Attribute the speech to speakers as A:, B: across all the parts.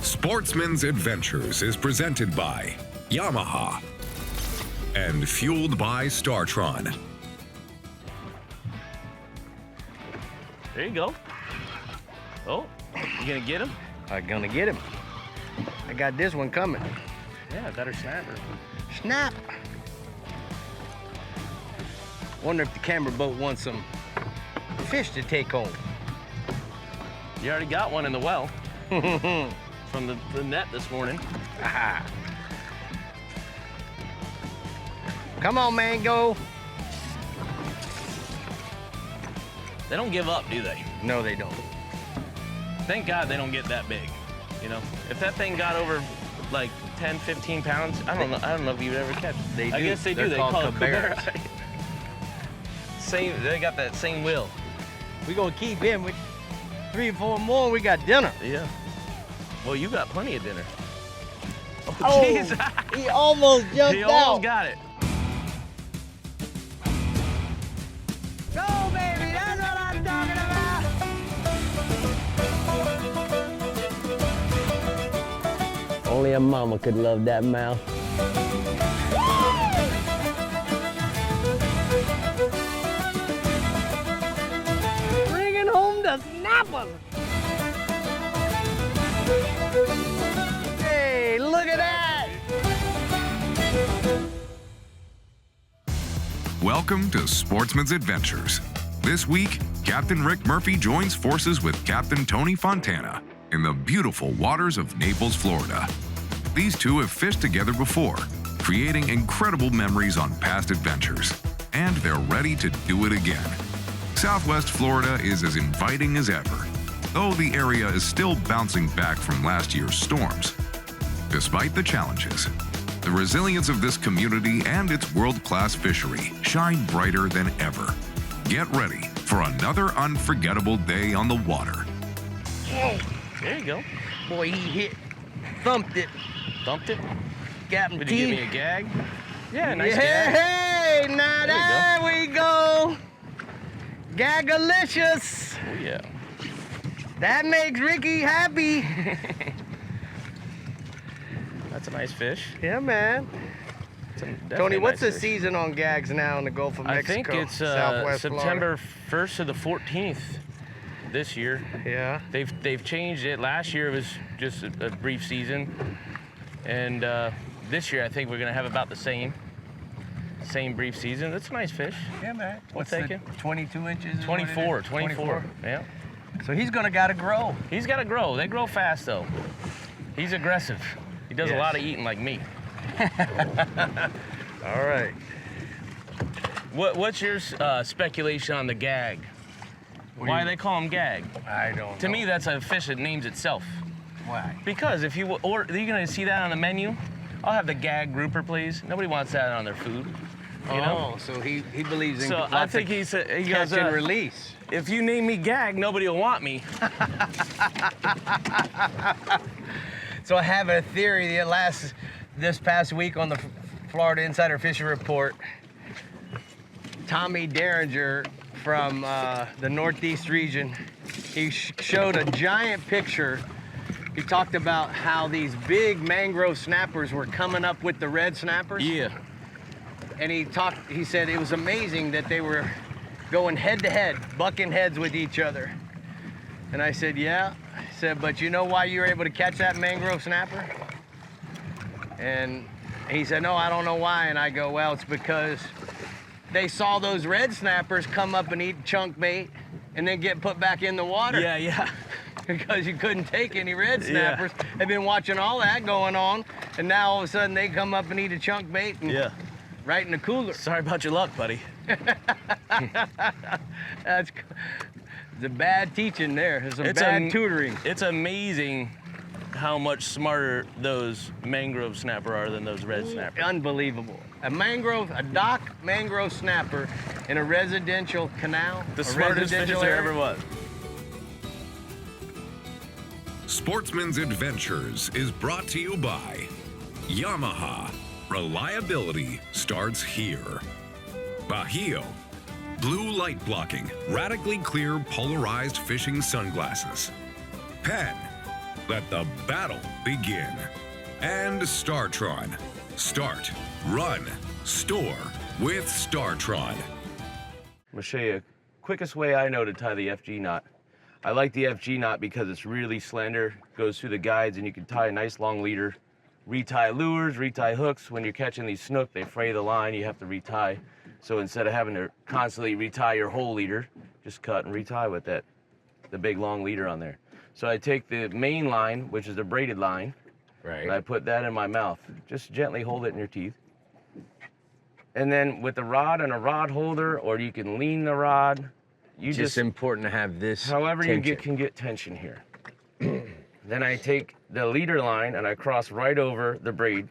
A: Sportsman's Adventures is presented by Yamaha and fueled by StarTron.
B: There you go. Oh, you gonna get him?
C: I'm gonna get him. I got this one coming.
B: Yeah, better snapper.
C: Snap! Wonder if the camera boat wants some fish to take home.
B: You already got one in the well from the net this morning.
C: Come on, Mango.
B: They don't give up, do they?
C: No, they don't.
B: Thank God they don't get that big. You know, if that thing got over like 10, 15 pounds, I don't know if you would ever catch it.
C: They do.
B: I guess they do.
C: They're
B: They
C: called
B: call it
C: caberas.
B: Same. They got that same will.
C: We gonna keep him. With 3 or 4 more, we got dinner.
B: Yeah. Well, you got plenty of dinner.
C: Oh,
B: jeez.
C: he almost jumped
B: He
C: out.
B: almost got it.
C: Go, baby, that's what I'm talking about. Only a mama could love that mouth. Bringing home the snapper. Hey, look at that.
A: Welcome to Sportsman's Adventures. This week, Captain Rick Murphy joins forces with Captain Tony Fontana in the beautiful waters of Naples, Florida. These two have fished together before, creating incredible memories on past adventures, and they're ready to do it again. Southwest Florida is as inviting as ever, though the area is still bouncing back from last year's storms. Despite the challenges, the resilience of this community and its world-class fishery shine brighter than ever. Get ready for another unforgettable day on the water.
C: Whoa.
B: There you go.
C: Boy, he thumped it.
B: Dumped it.
C: Captain
B: Did
C: T.
B: you give me a gag? Yeah, nice
C: Yeah,
B: gag.
C: hey, now there we go. Gagalicious.
B: Oh, yeah.
C: That makes Ricky happy.
B: That's a nice fish.
C: Yeah, man.
B: It's definitely
C: Tony,
B: a
C: what's
B: nice
C: the
B: fish.
C: season on gags now in the Gulf of
B: I
C: Mexico?
B: think it's
C: Southwest
B: September 1st to the 14th this year.
C: Florida. Yeah.
B: They've changed it. Last year it was just a brief season, and this year I think we're gonna have about the same brief season. That's a nice fish.
C: Yeah, man.
B: What's take it?
C: 22 inches?
B: 24. Yeah.
C: So he's gonna gotta grow.
B: He's got to grow. They grow fast though. He's aggressive. He does a
C: Yes.
B: lot of eating like me.
C: All right.
B: What's your speculation on the gag? Why they call him gag?
C: I don't know.
B: To me, that's a fish that names itself.
C: Why?
B: Because if you order, you're gonna see that on the menu. I'll have the gag grouper, please. Nobody wants that on their food. You know?
C: So he believes in
B: So
C: lots
B: I
C: of
B: think he
C: catch
B: goes,
C: and release.
B: if you name me gag, nobody will want me.
C: So I have a theory that this past week on the Florida Insider Fishing Report, Tommy Derringer from the Northeast region, he showed a giant picture. He talked about how these big mangrove snappers were coming up with the red snappers.
B: Yeah.
C: And he said it was amazing that they were going head to head, bucking heads with each other. And I said, yeah. I said, but you know why you were able to catch that mangrove snapper? And he said, no, I don't know why. And I go, well, it's because they saw those red snappers come up and eat chunk bait and then get put back in the water.
B: Yeah.
C: Because you couldn't take any red snappers. They've been watching all that going on, and now all of a sudden they come up and eat a chunk bait and right in the cooler.
B: Sorry about your luck, buddy.
C: That's the bad teaching there. There's some bad tutoring.
B: It's amazing how much smarter those mangrove snapper are than those red snappers.
C: Unbelievable. A dock mangrove snapper in a residential canal.
B: The smartest fish there ever was.
A: Sportsman's Adventures is brought to you by Yamaha. Reliability starts here. Bajío. Blue light blocking, radically clear polarized fishing sunglasses. Penn. Let the battle begin. And StarTron. Start, run, store with StarTron.
B: I'm gonna show you the quickest way I know to tie the FG knot. I like the FG knot because it's really slender, goes through the guides, and you can tie a nice long leader. Retie lures, retie hooks. When you're catching these snook, they fray the line, you have to retie. So instead of having to constantly retie your whole leader, just cut and retie with that, the big long leader on there. So I take the main line, which is the braided line,
C: Right.
B: and I put that in my mouth. Just gently hold it in your teeth. And then with the rod and a rod holder, or you can lean the rod, you
C: Just important to have this
B: however
C: tension.
B: you can get tension here. Then I take the leader line and I cross right over the braid,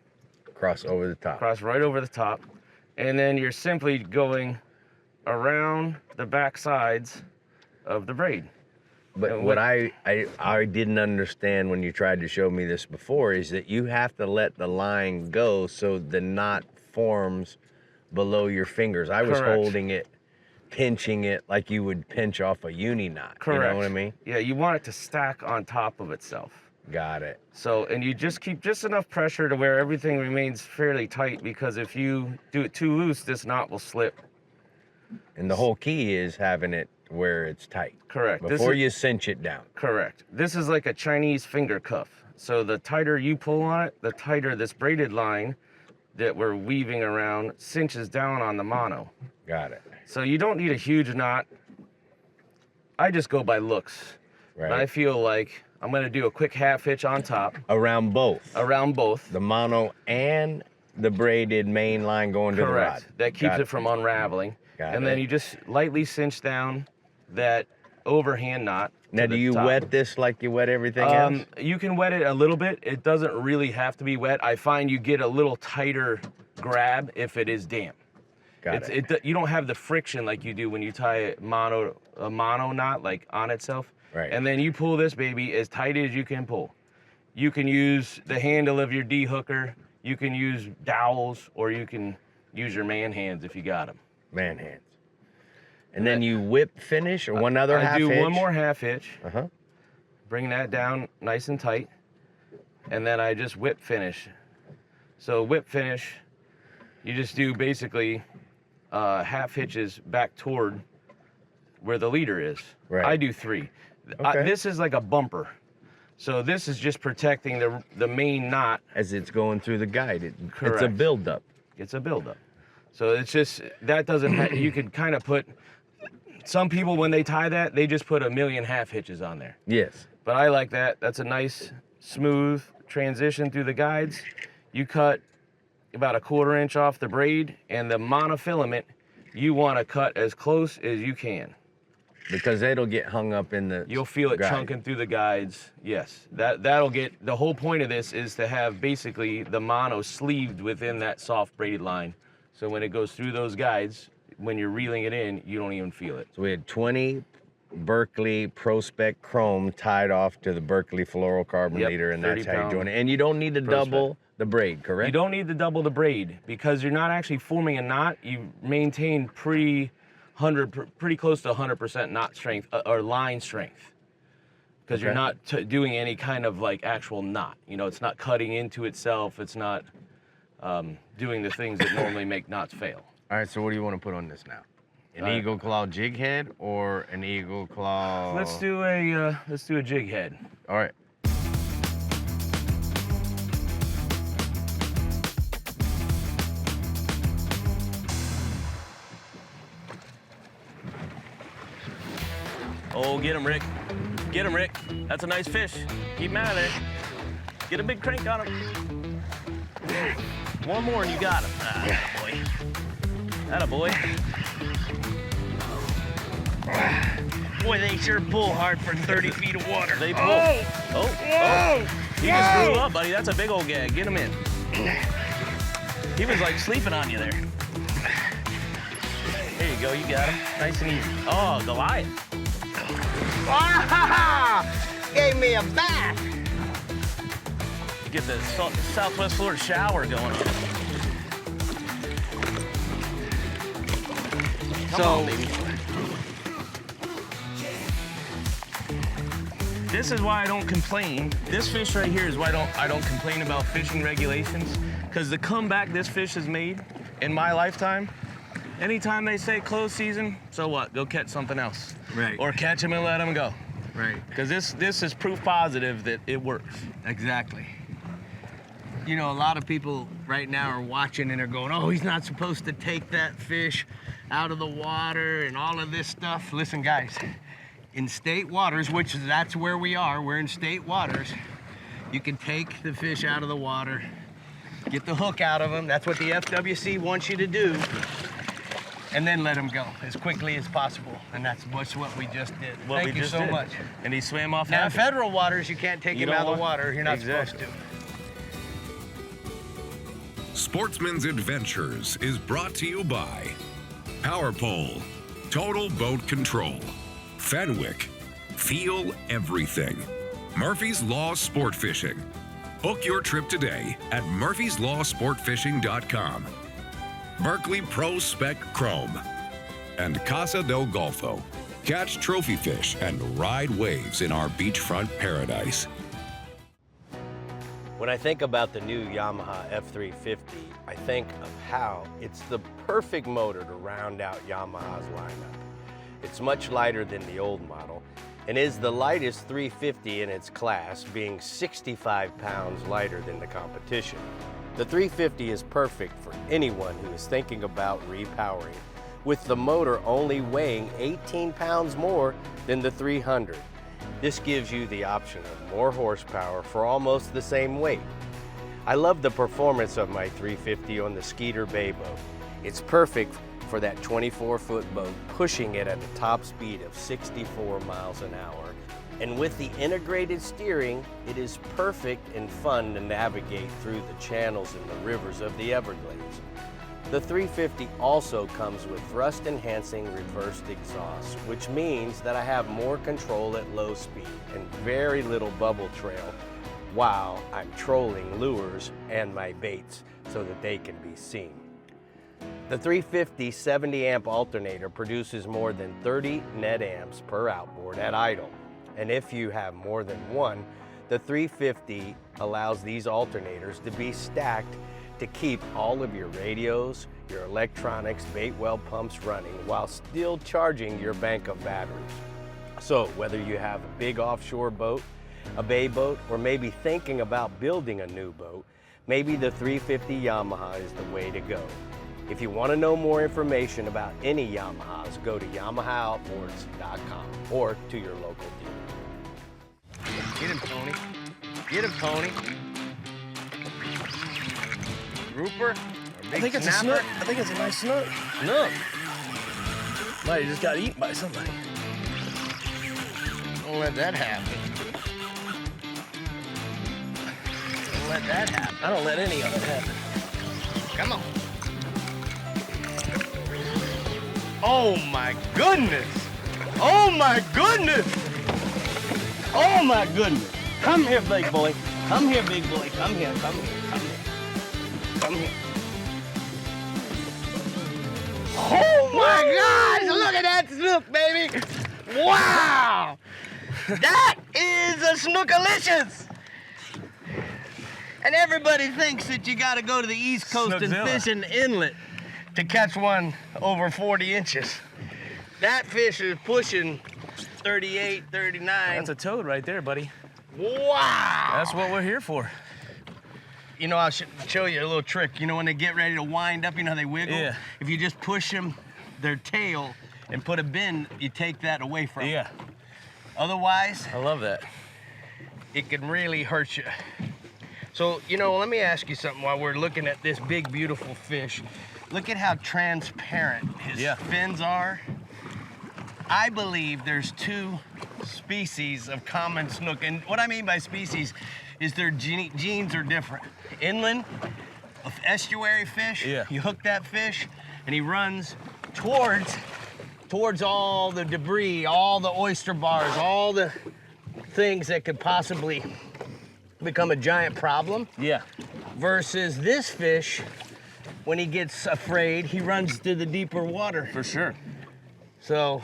C: Cross over the top.
B: cross right over the top, and then you're simply going around the back sides of the braid.
C: But
B: And
C: what I didn't understand when you tried to show me this before is that you have to let the line go so the knot forms below your fingers. I was
B: Correct.
C: holding it, pinching it like you would pinch off a uni knot.
B: Correct.
C: You know what I mean?
B: Yeah, you want it to stack on top of itself.
C: Got it.
B: So, and you just keep just enough pressure to where everything remains fairly tight, because if you do it too loose, this knot will slip.
C: And the whole key is having it where it's tight.
B: Correct. This
C: Before
B: is-
C: you cinch it down.
B: Correct. This is like a Chinese finger cuff. So the tighter you pull on it, the tighter this braided line that we're weaving around cinches down on the mono.
C: Got it.
B: So you don't need a huge knot. I just go by looks.
C: Right.
B: But I feel like I'm gonna do a quick half hitch on top,
C: Around both.
B: around both.
C: The mono and the braided main line going to the rod.
B: Correct. That keeps
C: Got
B: it from unraveling.
C: Got
B: And then
C: it.
B: you just lightly cinch down that overhand knot.
C: Now,
B: to
C: do
B: the
C: you
B: top.
C: wet this like you wet everything else?
B: You can wet it a little bit. It doesn't really have to be wet. I find you get a little tighter grab if it is damp.
C: Got it.
B: You don't have the friction like you do when you tie a mono knot like on itself.
C: Right.
B: And then you pull this baby as tight as you can pull. You can use the handle of your D hooker. You can use dowels, or you can use your man hands if you got them.
C: Man hands. And then you whip finish or one other half
B: I do
C: hitch?
B: one more half hitch.
C: Uh-huh.
B: Bring that down nice and tight, and then I just whip finish. So whip finish, you just do basically half hitches back toward where the leader is.
C: Right.
B: I do 3.
C: Okay.
B: This is like a bumper. So this is just protecting the main knot.
C: As it's going through the guide. It's a
B: Correct.
C: buildup.
B: It's a buildup. So it's just, that doesn't, you could kind of put, some people when they tie that, they just put a million half hitches on there.
C: Yes.
B: But I like that. That's a nice, smooth transition through the guides. You cut about a 1/4 inch off the braid, and the monofilament, you want to cut as close as you can.
C: Because it'll get hung up in the
B: You'll feel it
C: guide.
B: chunking through the guides. Yes, that'll get, the whole point of this is to have basically the mono sleeved within that soft braided line. So when it goes through those guides, when you're reeling it in, you don't even feel it.
C: So we had 20 Berkeley Prospect Chrome tied off to the Berkeley fluorocarbon
B: Yep,
C: leader, and that's
B: 30
C: how you
B: pound
C: join it. And you don't need to
B: Prospect.
C: double the braid, correct?
B: You don't need to double the braid because you're not actually forming a knot. You maintain pretty close to 100% knot strength or line strength, because you're
C: Okay.
B: not doing any kind of like actual knot. You know, it's not cutting into itself. It's not doing the things that normally make knots fail.
C: All right, so what do you want to put on this now? An
B: All right.
C: eagle claw jig head or an eagle claw?
B: Let's do a jig head.
C: All right.
B: Oh, get him, Rick. Get him, Rick. That's a nice fish. Keep him out of there. Get a big crank on him. One more and you got him. Ah, boy. Atta boy.
D: Boy, they sure pull hard for 30 feet of water.
B: They pull. Oh. He just grew up, buddy. That's a big old gag. Get him in. He was like sleeping on you there. There you go. You got him. Nice and easy. Oh, Goliath.
D: Gave me a bath.
B: Get the Southwest Florida shower going on. Come on, baby. This is why I don't complain. This fish right here is why I don't complain about fishing regulations, because the comeback this fish has made in my lifetime, anytime they say close season, so what? Go catch something else.
C: Right.
B: Or catch them and let them go.
C: Right.
B: Because this is proof positive that it works.
C: Exactly. You know, a lot of people right now are watching and are going, oh, he's not supposed to take that fish out of the water and all of this stuff. Listen, guys, in state waters, which that's where we are, we're in state waters, you can take the fish out of the water, get the hook out of them. That's what the FWC wants you to do. And then let them go as quickly as possible. And that's what we just did. Thank you so much.
B: And he swam off
C: Now, in
B: happy.
C: federal waters, you can't take him out of the water. You're not supposed to.
A: Sportsman's Adventures is brought to you by Power Pole, Total Boat Control, Fenwick, Feel Everything, Murphy's Law Sport Fishing. Book your trip today at murphyslawsportfishing.com. Berkeley Pro Spec Chrome, and Casa del Golfo. Catch trophy fish and ride waves in our beachfront paradise.
C: When I think about the new Yamaha F350, I think of how it's the perfect motor to round out Yamaha's lineup. It's much lighter than the old model and is the lightest 350 in its class, being 65 pounds lighter than the competition. The 350 is perfect for anyone who is thinking about repowering, with the motor only weighing 18 pounds more than the 300. This gives you the option of more horsepower for almost the same weight. I love the performance of my 350 on the Skeeter Bay boat. It's perfect for that 24-foot boat, pushing it at a top speed of 64 miles an hour. And with the integrated steering, it is perfect and fun to navigate through the channels and the rivers of the Everglades. The 350 also comes with thrust-enhancing reversed exhaust, which means that I have more control at low speed and very little bubble trail while I'm trolling lures and my baits so that they can be seen. The 350 70-amp alternator produces more than 30 net amps per outboard at idle. And if you have more than one, the 350 allows these alternators to be stacked to keep all of your radios, your electronics, bait well pumps running while still charging your bank of batteries. So whether you have a big offshore boat, a bay boat, or maybe thinking about building a new boat, maybe the 350 Yamaha is the way to go. If you want to know more information about any Yamahas, go to YamahaOutboards.com or to your local dealer. Get him, Tony. Get him, Tony. Grouper?
B: I think it's a snook. I think it's a nice snook.
C: Snook.
B: Might have just got eaten by somebody.
C: Don't let that happen. Don't let that happen.
B: I don't let any of it happen.
C: Come on. Oh my goodness! Oh my goodness! Oh my goodness! Come here, big boy. Come here, big boy. Come here, come here, come here. Come here. Oh my gosh! Look at that snook, baby! Wow! That is a snookalicious! And everybody thinks that you gotta go to the East Coast and
B: Snookzilla.
C: fish an inlet to catch one over 40 inches. That fish is pushing 38, 39.
B: That's a toad right there, buddy.
C: Wow!
B: That's what we're here for.
C: You know, I'll show you a little trick. You know, when they get ready to wind up, you know how they wiggle?
B: Yeah.
C: If you just push them, their tail, and put a bend, you take that away from them.
B: Yeah,
C: Otherwise,
B: I love that.
C: it can really hurt you. So, you know, let me ask you something while we're looking at this big, beautiful fish. Look at how transparent his fins are. I believe there's two species of common snook. And what I mean by species is their genes are different. Inland, estuary fish, you hook that fish and he runs towards all the debris, all the oyster bars, all the things that could possibly become a giant problem.
B: Yeah.
C: Versus this fish, when he gets afraid, he runs to the deeper water.
B: For sure.
C: So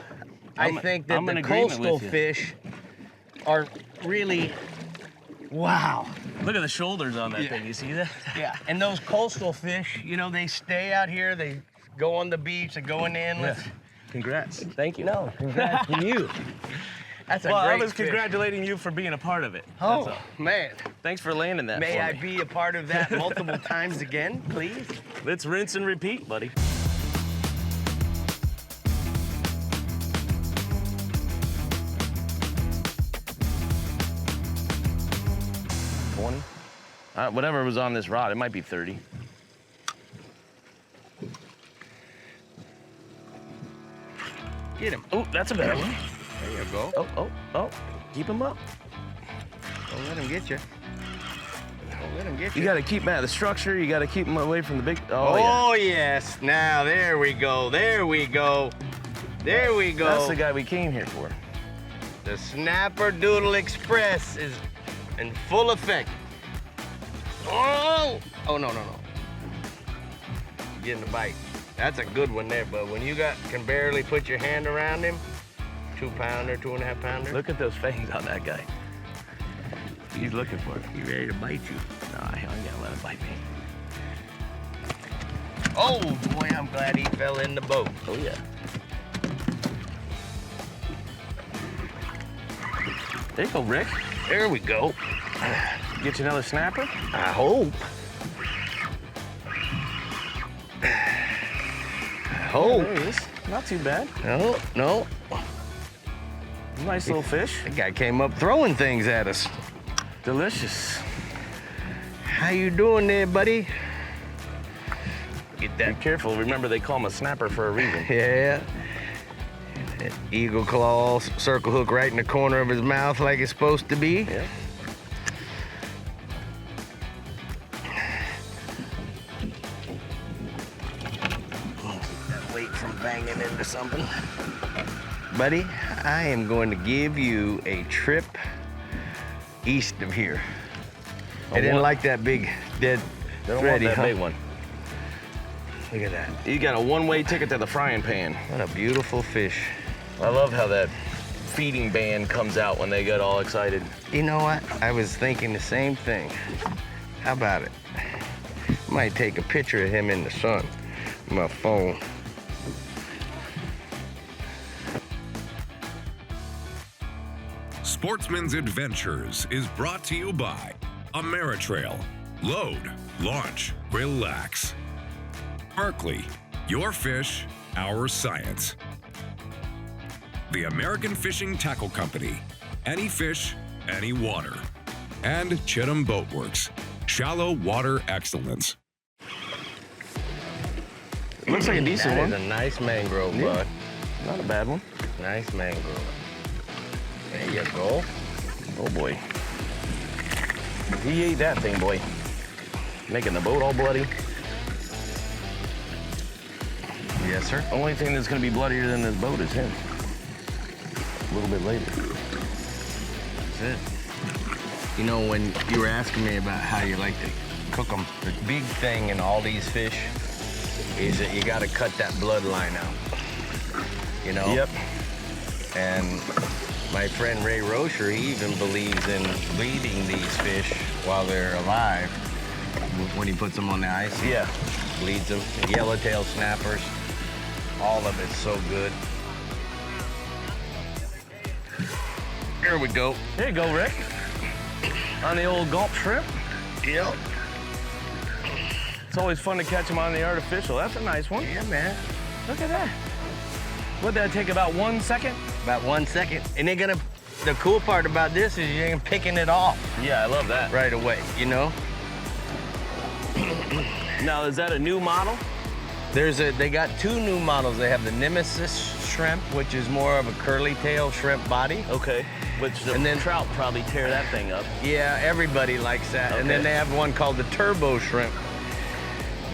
C: I think that
B: I'm in
C: the
B: agreement
C: coastal
B: with you.
C: fish are really, wow.
D: Look at the shoulders on that
C: Yeah.
D: thing. You see that?
C: Yeah, and those coastal fish, you know, they stay out here, they go on the beach, they go in the inlets.
D: Congrats. Thank you.
C: No, congrats to you. That's a
D: Well,
C: great
D: I was
C: fish.
D: congratulating you for being a part of it. That's
C: Oh,
D: all.
C: man.
D: Thanks for landing that
C: May
D: for
C: I
D: me.
C: be a part of that multiple times again, please?
D: Let's rinse and repeat, buddy.
B: Whatever was on this rod, it might be 30.
C: Get him.
B: Oh, that's a better one.
C: There you go.
B: Oh. Keep him up.
C: Don't let him get you. Don't let him get you.
B: You got to keep him at the structure. You got to keep him away from the big.
C: Oh, yes. Now, there we go. There we go. There we go.
B: That's the guy we came here for.
C: The Snapper Doodle Express is in full effect. Oh! Oh, no. Getting the bite. That's a good one there, but when you can barely put your hand around him, 2-pounder, 2.5-pounder.
B: Look at those fangs on that guy. He's looking for it.
C: He's ready to bite you.
B: Nah, I ain't gonna let him bite me.
C: Oh, boy, I'm glad he fell in the boat.
B: Oh, yeah. There you go, Rick.
C: There we go.
B: Get you another snapper?
C: I hope.
B: There he is. Not too bad.
C: No.
B: Nice little fish.
C: That guy came up throwing things at us.
B: Delicious.
C: How you doing there, buddy? Get
B: Be
C: that.
B: careful. Remember, they call him a snapper for a reason.
C: Yeah. That eagle claw, circle hook right in the corner of his mouth like it's supposed to be.
B: Yeah.
C: That weight from banging into something. Buddy, I am going to give you a trip east of here. I didn't like that big dead
B: They don't
C: thready,
B: want that
C: huh?
B: big one.
C: Look at that.
B: You got a one-way ticket to the frying pan.
C: What a beautiful fish.
B: I love how that feeding band comes out when they get all excited.
C: You know what? I was thinking the same thing. How about it? Might take a picture of him in the sun. My phone.
A: Sportsman's Adventures is brought to you by Ameritrail. Load, launch, relax. Berkeley, your fish, our science. The American Fishing Tackle Company. Any fish, any water. And Chittum Boat Works. Shallow water excellence.
B: Looks like a decent
C: That is
B: one.
C: a nice mangrove,
B: Yeah.
C: bud.
B: Not a bad one.
C: Nice mangrove. There you go.
B: Oh boy. He ate that thing, boy. Making the boat all bloody.
C: Yes, sir.
B: Only thing that's gonna be bloodier than this boat is him. A little bit later.
C: That's it. You know, when you were asking me about how you like to cook them, the big thing in all these fish is that you got to cut that bloodline out. You know?
B: Yep.
C: And my friend Ray Rocher, he even believes in bleeding these fish while they're alive when he puts them on the ice.
B: Yeah.
C: Bleeds them. Yellowtail snappers. All of it's so good. Here we go.
B: There you go, Rick. On the old gulp shrimp.
C: Yep.
B: It's always fun to catch them on the artificial. That's a nice one.
C: Yeah, man.
B: Look at that. Would that take about 1 second?
C: About 1 second. And the cool part about this is you ain't picking it off
B: Yeah, I love that.
C: right away, you know?
B: Now, is that a new model?
C: They got two new models. They have the Nemesis shrimp, which is more of a curly tail shrimp body.
B: Okay. Which the
C: And then-
B: trout probably tear that thing up.
C: Yeah, everybody likes that. And then
B: Okay.
C: they have one called the Turbo shrimp.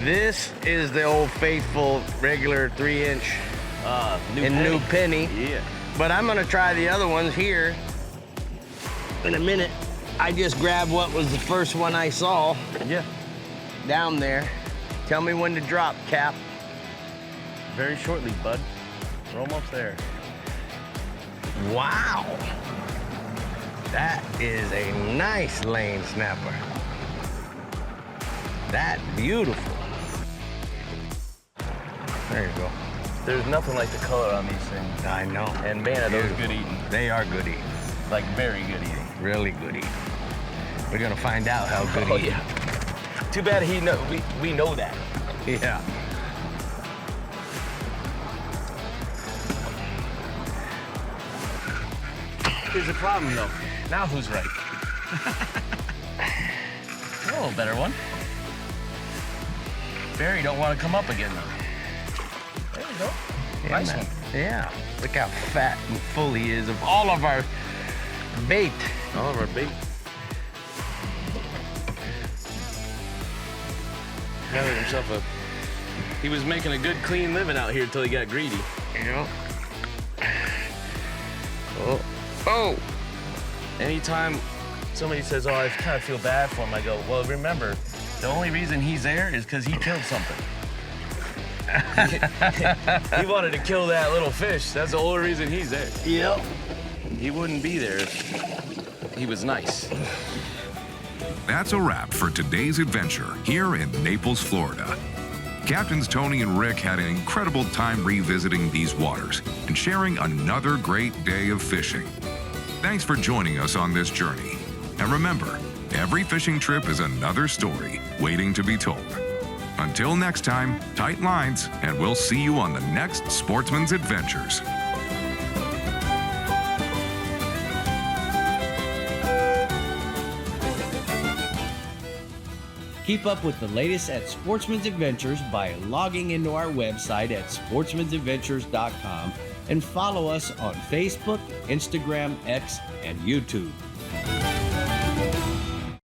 C: This is the old faithful regular 3-inch new penny.
B: Yeah.
C: But I'm gonna try the other ones here in a minute. I just grabbed what was the first one I saw
B: Yeah.
C: down there. Tell me when to drop, Cap.
B: Very shortly, bud. We're almost there.
C: Wow. That is a nice lane snapper. That beautiful. There you go.
B: There's nothing like the color on these things.
C: I know.
B: And man, are those good eating.
C: They are good eating.
B: Like very good eating.
C: Really good eating. We're gonna find out how good
B: Oh
C: eating.
B: yeah. Too bad we know that.
C: Yeah.
B: Here's the problem though. Now who's right? Oh, better one. Barry don't want to come up again though. There you go.
C: Yeah,
B: Nice
C: man.
B: one.
C: Yeah. Look how fat and full he is of all of our bait.
B: All of our bait. Having himself a. He was making a good, clean living out here until he got greedy.
C: You know. Oh. Oh.
B: Anytime somebody says, "Oh, I kind of feel bad for him," I go, "Well, remember, the only reason he's there is because he killed something. He wanted to kill that little fish. That's the only reason he's there.
C: Yep.
B: He wouldn't be there if he was nice."
A: That's a wrap for today's adventure here in Naples, Florida. Captains Tony and Rick had an incredible time revisiting these waters and sharing another great day of fishing. Thanks for joining us on this journey. And remember, every fishing trip is another story waiting to be told. Until next time, tight lines, and we'll see you on the next Sportsman's Adventures.
E: Keep up with the latest at Sportsman's Adventures by logging into our website at sportsmansadventures.com and follow us on Facebook, Instagram, X, and YouTube.